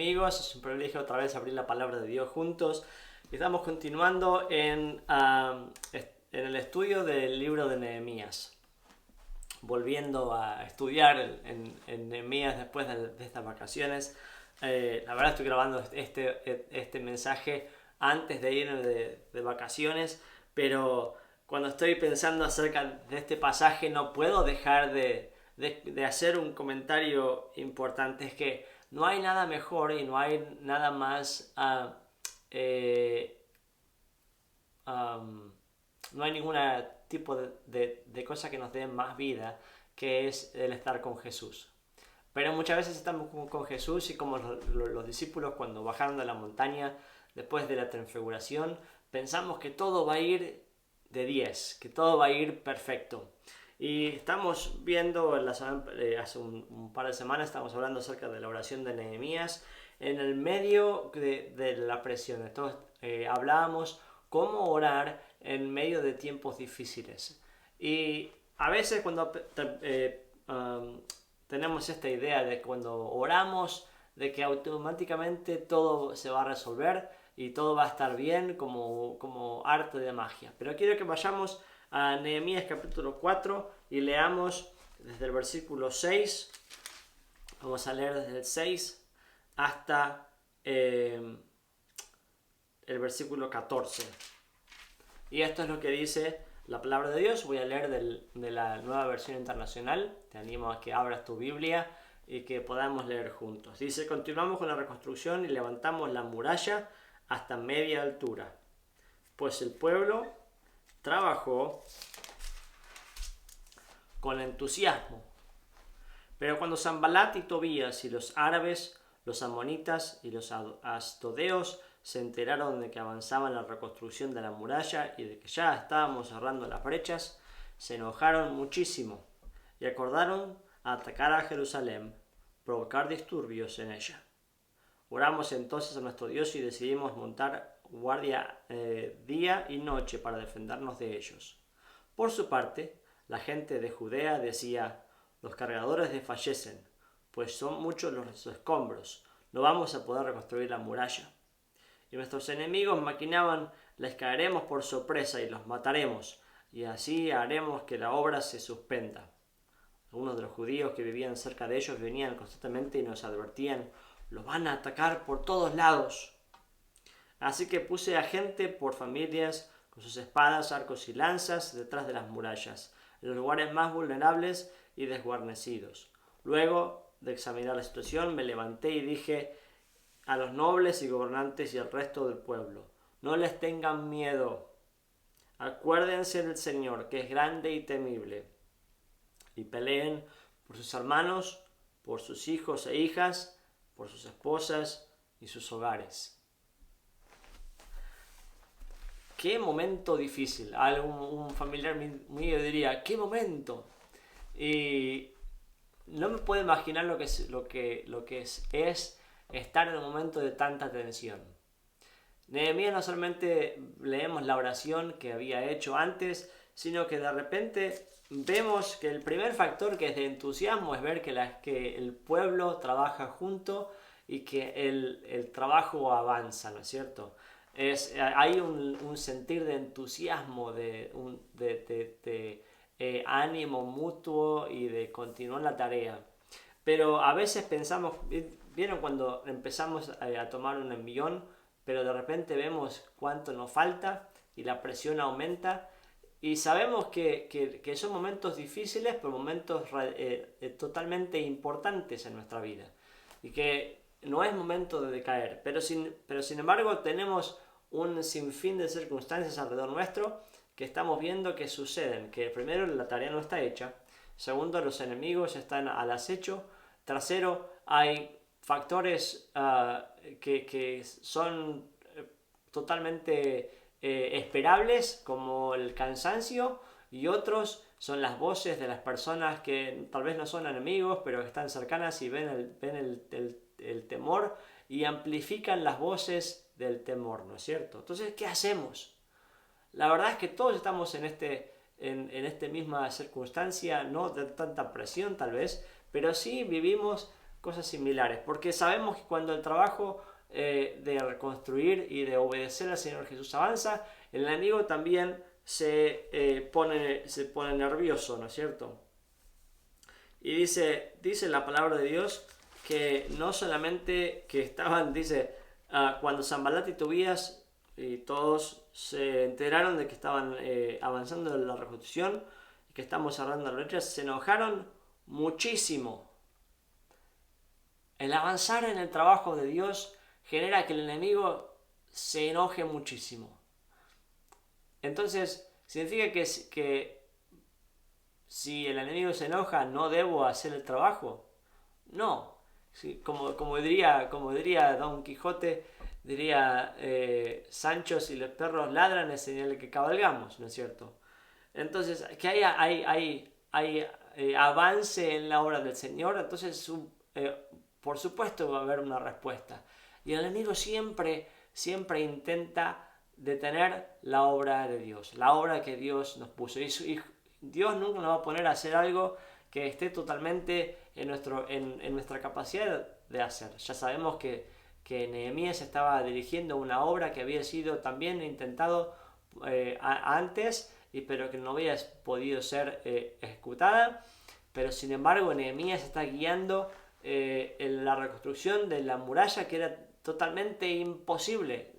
amigos, es un privilegio otra vez abrir la palabra de Dios juntos. Estamos continuando en el estudio del libro de Nehemías, volviendo a estudiar en Nehemías después de estas vacaciones. La verdad estoy grabando este mensaje antes de irme de vacaciones, pero cuando estoy pensando acerca de este pasaje no puedo dejar de hacer un comentario importante. Es que no hay nada mejor y no hay nada más no hay ningún tipo de cosa que nos dé más vida que es el estar con Jesús. Pero muchas veces estamos con Jesús y como los discípulos cuando bajaron de la montaña después de la transfiguración, pensamos que todo va a ir de 10, que todo va a ir perfecto. Y estamos viendo, hace un par de semanas estamos hablando acerca de la oración de Nehemías en el medio de la presión. Entonces hablábamos cómo orar en medio de tiempos difíciles. Y a veces cuando tenemos esta idea de cuando oramos, de que automáticamente todo se va a resolver y todo va a estar bien como arte de magia. Pero quiero que vayamos a Nehemías capítulo 4 y leamos desde el versículo 6. Vamos a leer desde el 6 hasta el versículo 14. Y esto es lo que dice la palabra de Dios. Voy a leer de la Nueva Versión Internacional. Te animo a que abras tu Biblia y que podamos leer juntos. Dice: continuamos con la reconstrucción y levantamos la muralla hasta media altura, pues el pueblo trabajó con entusiasmo. Pero cuando Sanbalat y Tobías y los árabes, los amonitas y los asdodeos se enteraron de que avanzaba en la reconstrucción de la muralla y de que ya estábamos cerrando las brechas, se enojaron muchísimo y acordaron atacar a Jerusalén, provocar disturbios en ella. Oramos entonces a nuestro Dios y decidimos montar guardia día y noche para defendernos de ellos. Por su parte, la gente de Judea decía: los cargadores desfallecen, pues son muchos los escombros, no vamos a poder reconstruir la muralla. Y nuestros enemigos maquinaban: les caeremos por sorpresa y los mataremos, y así haremos que la obra se suspenda. Algunos de los judíos que vivían cerca de ellos venían constantemente y nos advertían: los van a atacar por todos lados. Así que puse a gente por familias con sus espadas, arcos y lanzas detrás de las murallas, en los lugares más vulnerables y desguarnecidos. Luego de examinar la situación, me levanté y dije a los nobles y gobernantes y al resto del pueblo: no les tengan miedo. Acuérdense del Señor, que es grande y temible, y peleen por sus hermanos, por sus hijos e hijas, por sus esposas y sus hogares. Qué momento difícil. Un familiar mío diría: qué momento. Y no me puedo imaginar lo que es estar en un momento de tanta tensión. Nehemías no solamente leemos la oración que había hecho antes, sino que de repente vemos que el primer factor, que es de entusiasmo, es ver que el pueblo trabaja junto y que el trabajo avanza, ¿no es cierto? Hay un sentir de entusiasmo, de ánimo mutuo y de continuar la tarea. Pero a veces pensamos, ¿vieron cuando empezamos a tomar un envión, pero de repente vemos cuánto nos falta y la presión aumenta? Y sabemos que son momentos difíciles, pero momentos totalmente importantes en nuestra vida. Y que no es momento de decaer, pero sin embargo tenemos un sinfín de circunstancias alrededor nuestro que estamos viendo que suceden. Que primero, la tarea no está hecha. Segundo, los enemigos están al acecho. Tercero, hay factores que son totalmente esperables, como el cansancio, y otros son las voces de las personas que tal vez no son enemigos, pero que están cercanas y ven el temor y amplifican las voces del temor, ¿no es cierto? Entonces, ¿qué hacemos? La verdad es que todos estamos en esta misma circunstancia, no de tanta presión tal vez, pero sí vivimos cosas similares, porque sabemos que cuando el trabajo de reconstruir y de obedecer al Señor Jesús avanza, el enemigo también se pone nervioso, ¿no es cierto? Y dice la palabra de Dios que no solamente que estaban, dice, cuando Sanbalat y Tobías y todos se enteraron de que estaban avanzando en la reconstrucción y que estamos cerrando las brechas, se enojaron muchísimo. El avanzar en el trabajo de Dios genera que el enemigo se enoje muchísimo. Entonces, significa que si el enemigo se enoja, ¿no debo hacer el trabajo? No. Sí, como diría Don Quijote, diría Sancho, si los perros ladran es señal de que cabalgamos, ¿no es cierto? Entonces, que hay avance en la obra del Señor, entonces por supuesto va a haber una respuesta. Y el enemigo siempre intenta detener la obra de Dios, la obra que Dios nos puso. Y Dios nunca nos va a poner a hacer algo que esté totalmente en nuestra capacidad de hacer. Ya sabemos que Nehemías estaba dirigiendo una obra que había sido también intentado antes, pero que no había podido ser ejecutada. Pero sin embargo Nehemías está guiando en la reconstrucción de la muralla, que era totalmente imposible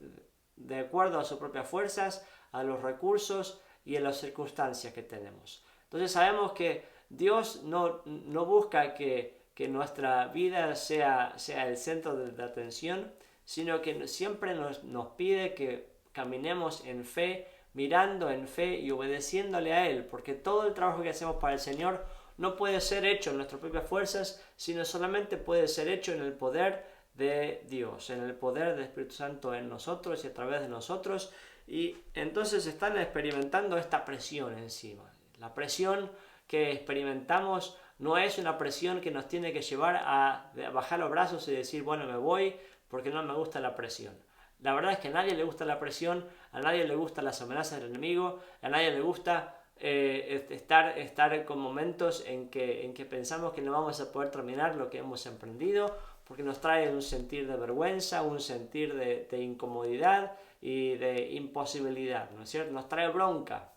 de acuerdo a sus propias fuerzas, a los recursos y a las circunstancias que tenemos. Entonces sabemos que Dios no busca que nuestra vida sea el centro de la atención, sino que siempre nos pide que caminemos en fe, mirando en fe y obedeciéndole a Él, porque todo el trabajo que hacemos para el Señor no puede ser hecho en nuestras propias fuerzas, sino solamente puede ser hecho en el poder de Dios, en el poder del Espíritu Santo en nosotros y a través de nosotros. Y entonces están experimentando esta presión encima. La presión que experimentamos no es una presión que nos tiene que llevar a bajar los brazos y decir, bueno, me voy porque no me gusta la presión. La verdad es que a nadie le gusta la presión, a nadie le gustan las amenazas del enemigo, a nadie le gusta estar con momentos en que pensamos que no vamos a poder terminar lo que hemos emprendido, porque nos trae un sentir de vergüenza, un sentir de incomodidad y de imposibilidad, ¿no es cierto? Nos trae bronca.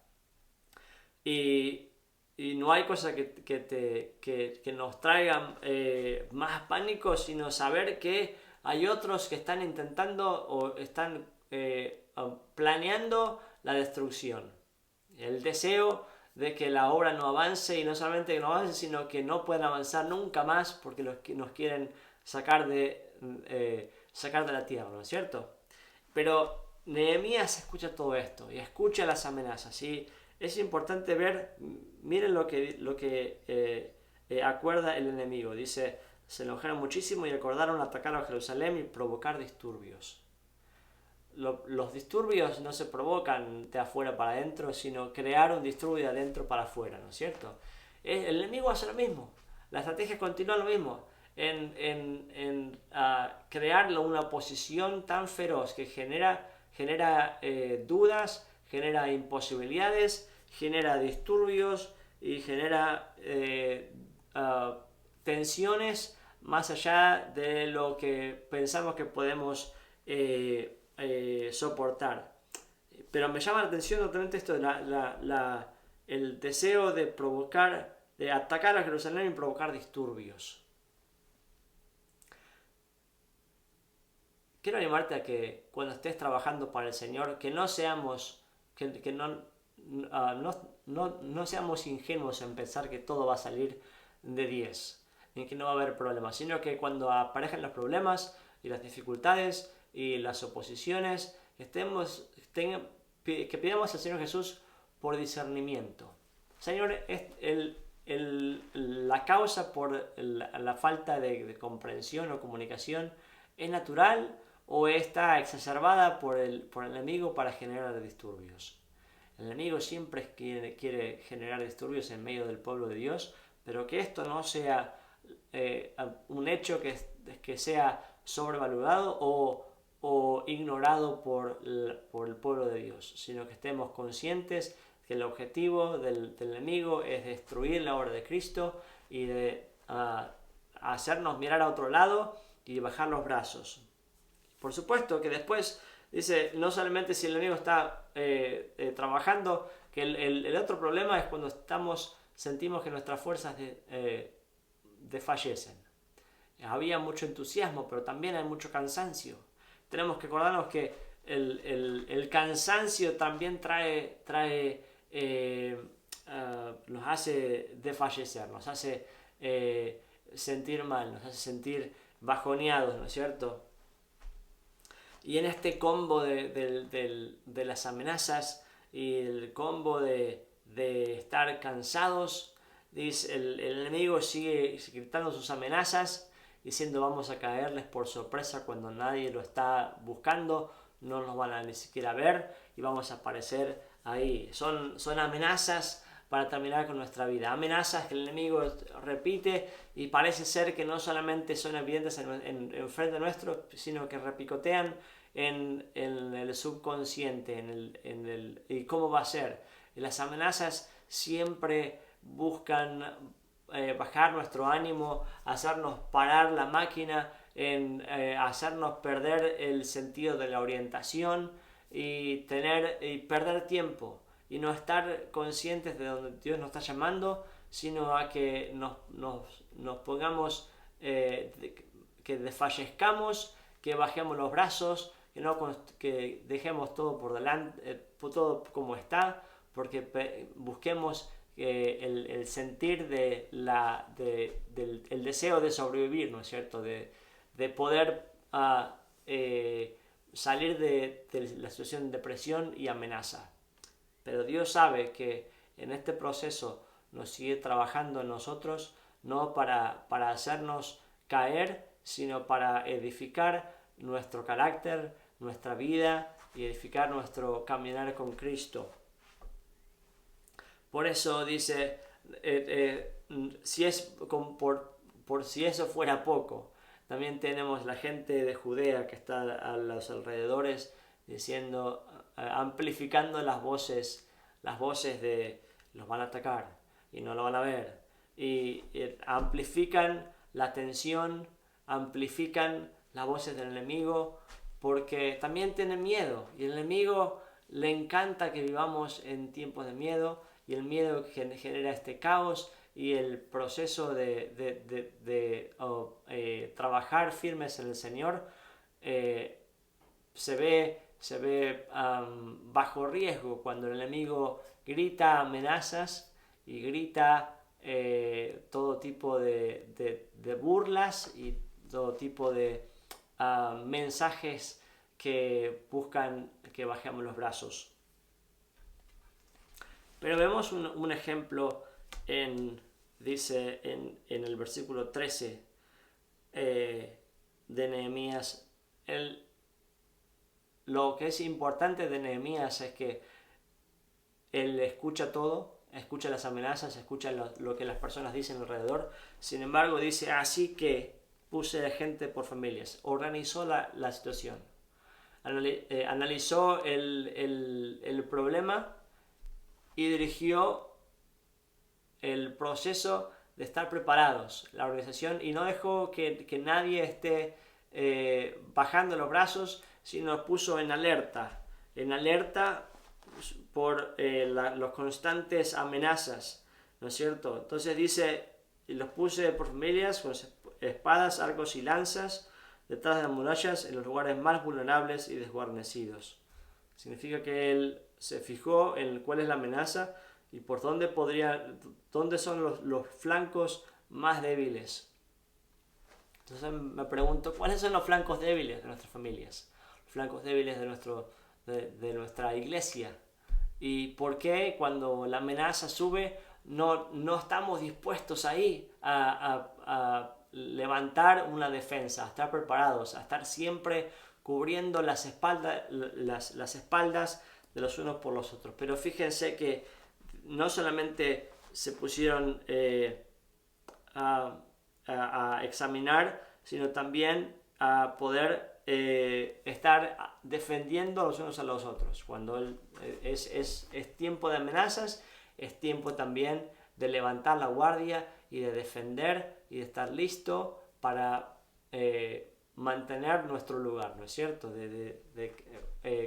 Y no hay cosa que nos traigan más pánico, sino saber que hay otros que están intentando o están planeando la destrucción. El deseo de que la obra no avance, y no solamente que no avance, sino que no puedan avanzar nunca más porque nos quieren sacar de la tierra, ¿no es cierto? Pero Nehemías escucha todo esto y escucha las amenazas, y es importante ver, miren lo que acuerda el enemigo. Dice, se enojaron muchísimo y acordaron atacar a Jerusalén y provocar disturbios. Los disturbios no se provocan de afuera para adentro, sino crear un disturbio de adentro para afuera, ¿no es cierto? El enemigo hace lo mismo, la estrategia continúa lo mismo, en crear una posición tan feroz que genera dudas, genera imposibilidades, genera disturbios y genera tensiones más allá de lo que pensamos que podemos soportar. Pero me llama la atención totalmente esto de el deseo de atacar a Jerusalén y provocar disturbios. Quiero animarte a que cuando estés trabajando para el Señor, que no seamos no seamos ingenuos en pensar que todo va a salir de 10, en que no va a haber problemas, sino que cuando aparezcan los problemas y las dificultades y las oposiciones, que pidamos al Señor Jesús por discernimiento. Señor, la causa por la falta de comprensión o comunicación es natural o está exacerbada por el enemigo para generar disturbios. El enemigo siempre quiere generar disturbios en medio del pueblo de Dios, pero que esto no sea un hecho que sea sobrevalorado o ignorado por el pueblo de Dios, sino que estemos conscientes que el objetivo del enemigo es destruir la obra de Cristo y de hacernos mirar a otro lado y bajar los brazos. Por supuesto que después dice, no solamente si el enemigo está trabajando, que el otro problema es cuando sentimos que nuestras fuerzas desfallecen. Había mucho entusiasmo, pero también hay mucho cansancio. Tenemos que acordarnos que el cansancio también nos hace desfallecer, nos hace sentir mal, nos hace sentir bajoneados, ¿no es cierto? Y en este combo de las amenazas y el combo de estar cansados, dice, el enemigo sigue gritando sus amenazas, diciendo vamos a caerles por sorpresa cuando nadie lo está buscando, no nos van a ni siquiera ver y vamos a aparecer ahí. Son amenazas para terminar con nuestra vida. Amenazas que el enemigo repite y parece ser que no solamente son evidentes en frente nuestro, sino que repicotean en el subconsciente, y cómo va a ser. Las amenazas siempre buscan bajar nuestro ánimo, hacernos parar la máquina, hacernos perder el sentido de la orientación y perder tiempo y no estar conscientes de donde Dios nos está llamando, sino a que nos pongamos, que desfallezcamos, que bajemos los brazos, que dejemos todo por delante, todo como está, porque busquemos el sentir del deseo de sobrevivir, ¿no es cierto? De poder salir de la situación de depresión y amenaza. Pero Dios sabe que en este proceso nos sigue trabajando en nosotros, no para hacernos caer, sino para edificar nuestro carácter, nuestra vida y edificar nuestro caminar con Cristo. Por eso dice, si eso fuera poco, también tenemos la gente de Judea que está a los alrededores diciendo, amplificando las voces de los van a atacar y no lo van a ver. Y amplifican la tensión, amplifican las voces del enemigo, porque también tienen miedo. Y el enemigo le encanta que vivamos en tiempos de miedo, y el miedo genera este caos y el proceso de trabajar firmes en el Señor se ve bajo riesgo cuando el enemigo grita amenazas y grita todo tipo de burlas y todo tipo de mensajes que buscan que bajemos los brazos. Pero vemos un ejemplo dice en el versículo 13 de Nehemías. Lo que es importante de Nehemías es que él escucha todo, escucha las amenazas, escucha lo que las personas dicen alrededor. Sin embargo, dice, así que puse gente por familias, organizó la situación, analizó el problema y dirigió el proceso de estar preparados, la organización, y no dejó que nadie esté bajando los brazos, sino los puso en alerta por las constantes amenazas, ¿no es cierto? Entonces dice, y los puse por familias con espadas, arcos y lanzas detrás de las murallas en los lugares más vulnerables y desguarnecidos. Significa que él se fijó en cuál es la amenaza y por dónde son los flancos más débiles. Entonces me pregunto, ¿cuáles son los flancos débiles de nuestras familias? Los flancos débiles de nuestra iglesia. ¿Y por qué cuando la amenaza sube no estamos dispuestos ahí a levantar una defensa, a estar preparados, a estar siempre cubriendo las espaldas de los unos por los otros? Pero fíjense que no solamente se pusieron a examinar, sino también a poder estar defendiendo los unos a los otros. Cuando es tiempo de amenazas, es tiempo también de levantar la guardia y de defender y de estar listo para mantener nuestro lugar, ¿no es cierto?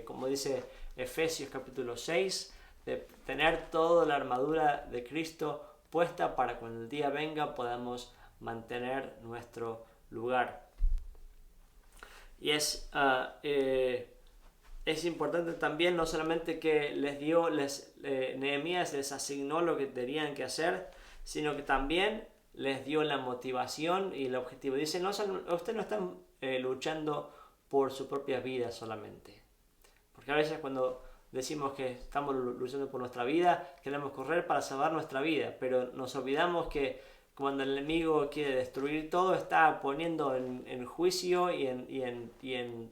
Como dice Efesios capítulo 6, de tener toda la armadura de Cristo puesta para cuando el día venga podamos mantener nuestro lugar. Y es importante también, no solamente que Nehemías les asignó lo que tenían que hacer, sino que también les dio la motivación y el objetivo. Dice, ustedes no están luchando por su propia vida solamente. Porque a veces cuando decimos que estamos luchando por nuestra vida, queremos correr para salvar nuestra vida, pero nos olvidamos que cuando el enemigo quiere destruir todo, está poniendo en juicio y en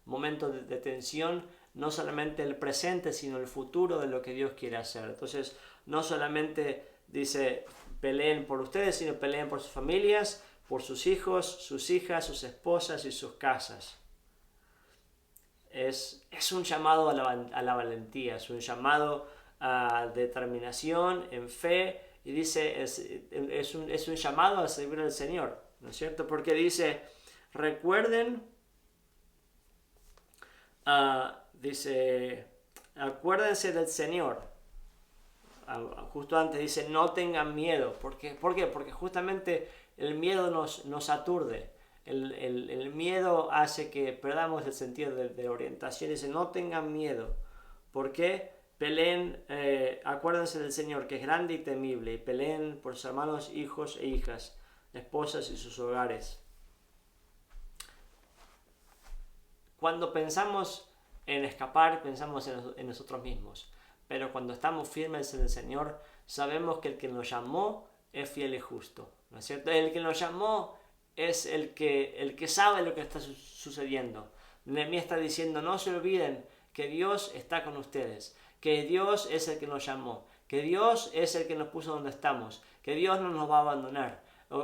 momentos de tensión no solamente el presente, sino el futuro de lo que Dios quiere hacer. Entonces, no solamente dice peleen por ustedes, sino peleen por sus familias, por sus hijos, sus hijas, sus esposas y sus casas. Es un llamado a la valentía, es un llamado a determinación, en fe, y dice, es un llamado a servir al Señor, ¿no es cierto? Porque dice, recuerden, acuérdense del Señor. Justo antes dice, no tengan miedo. ¿Por qué? Porque justamente el miedo nos aturde. El miedo hace que perdamos el sentido de orientación. Dice, no tengan miedo. ¿Por qué? Peleen, acuérdense del Señor, que es grande y temible, y peleen por sus hermanos, hijos e hijas, esposas y sus hogares. Cuando pensamos en escapar, pensamos en nosotros mismos. Pero cuando estamos firmes en el Señor, sabemos que el que nos llamó es fiel y justo, ¿no es cierto? El que nos llamó es el que sabe lo que está sucediendo. Nehemías está diciendo, no se olviden que Dios está con ustedes, que Dios es el que nos llamó, que Dios es el que nos puso donde estamos, que Dios no nos va a abandonar.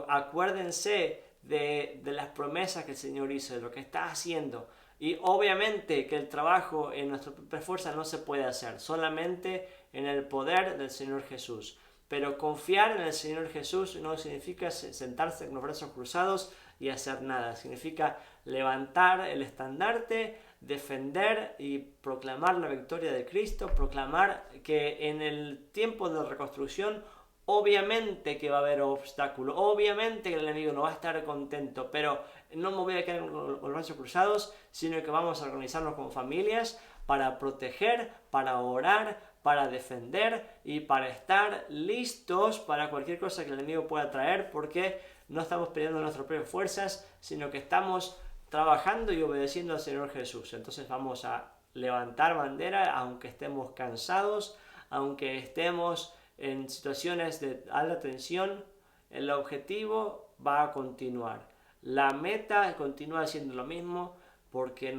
Acuérdense de las promesas que el Señor hizo, de lo que está haciendo. Y obviamente que el trabajo en nuestra propia fuerza no se puede hacer, solamente en el poder del Señor Jesús. Pero confiar en el Señor Jesús no significa sentarse con los brazos cruzados y hacer nada. Significa levantar el estandarte, defender y proclamar la victoria de Cristo, proclamar que en el tiempo de reconstrucción obviamente que va a haber obstáculos, obviamente que el enemigo no va a estar contento, pero no me voy a quedar con los brazos cruzados, sino que vamos a organizarnos como familias para proteger, para orar, para defender y para estar listos para cualquier cosa que el enemigo pueda traer, porque no estamos peleando nuestras propias fuerzas, sino que estamos trabajando y obedeciendo al Señor Jesús. Entonces vamos a levantar bandera aunque estemos cansados, aunque estemos en situaciones de alta tensión. El objetivo va a continuar. La meta continúa siendo lo mismo, porque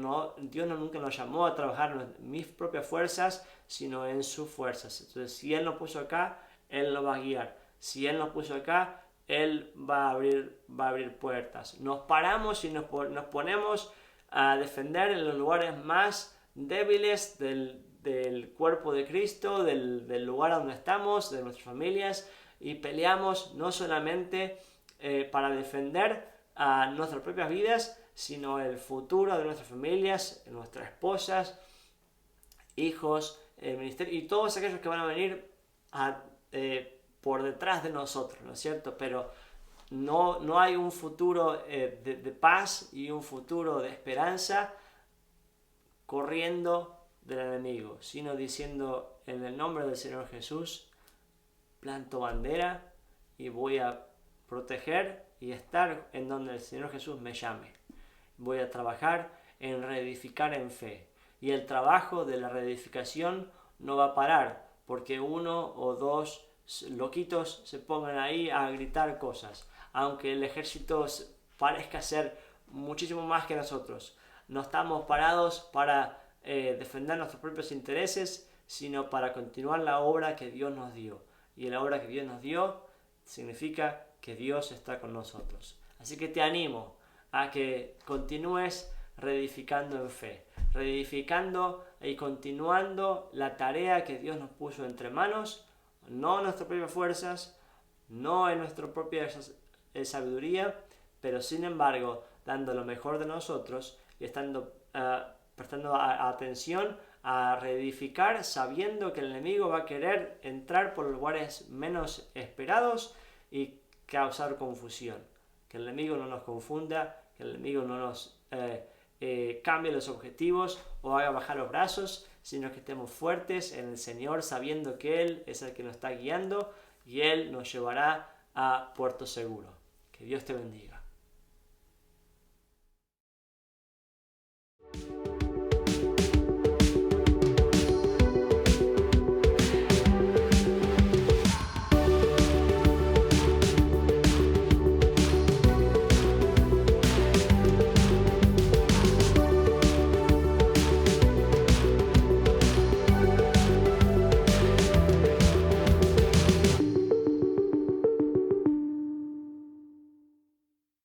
Dios nunca nos llamó a trabajar en mis propias fuerzas, sino en sus fuerzas. Entonces, si Él nos puso acá, Él nos va a guiar. Si Él nos puso acá, Él va a abrir puertas. Nos paramos y nos ponemos a defender en los lugares más débiles del cuerpo de Cristo, del lugar donde estamos, de nuestras familias, y peleamos no solamente para defender a nuestras propias vidas, sino el futuro de nuestras familias, nuestras esposas, hijos, el ministerio y todos aquellos que van a venir por detrás de nosotros, ¿no es cierto? Pero no hay un futuro de paz y un futuro de esperanza corriendo del enemigo, sino diciendo en el nombre del Señor Jesús, planto bandera y voy a proteger y estar en donde el Señor Jesús me llame. Voy a trabajar en reedificar en fe. Y el trabajo de la reedificación no va a parar porque uno o dos loquitos se pongan ahí a gritar cosas. Aunque el ejército parezca ser muchísimo más que nosotros. No estamos parados para defender nuestros propios intereses, sino para continuar la obra que Dios nos dio. Y la obra que Dios nos dio significa que Dios está con nosotros. Así que te animo a que continúes reedificando en fe, reedificando y continuando la tarea que Dios nos puso entre manos, no nuestras propias fuerzas, no en nuestra propia sabiduría, pero sin embargo dando lo mejor de nosotros y prestando atención a reedificar, sabiendo que el enemigo va a querer entrar por lugares menos esperados y causar confusión. Que el enemigo no nos confunda, que el enemigo no nos cambie los objetivos o haga bajar los brazos, sino que estemos fuertes en el Señor, sabiendo que Él es el que nos está guiando y Él nos llevará a puerto seguro. Que Dios te bendiga.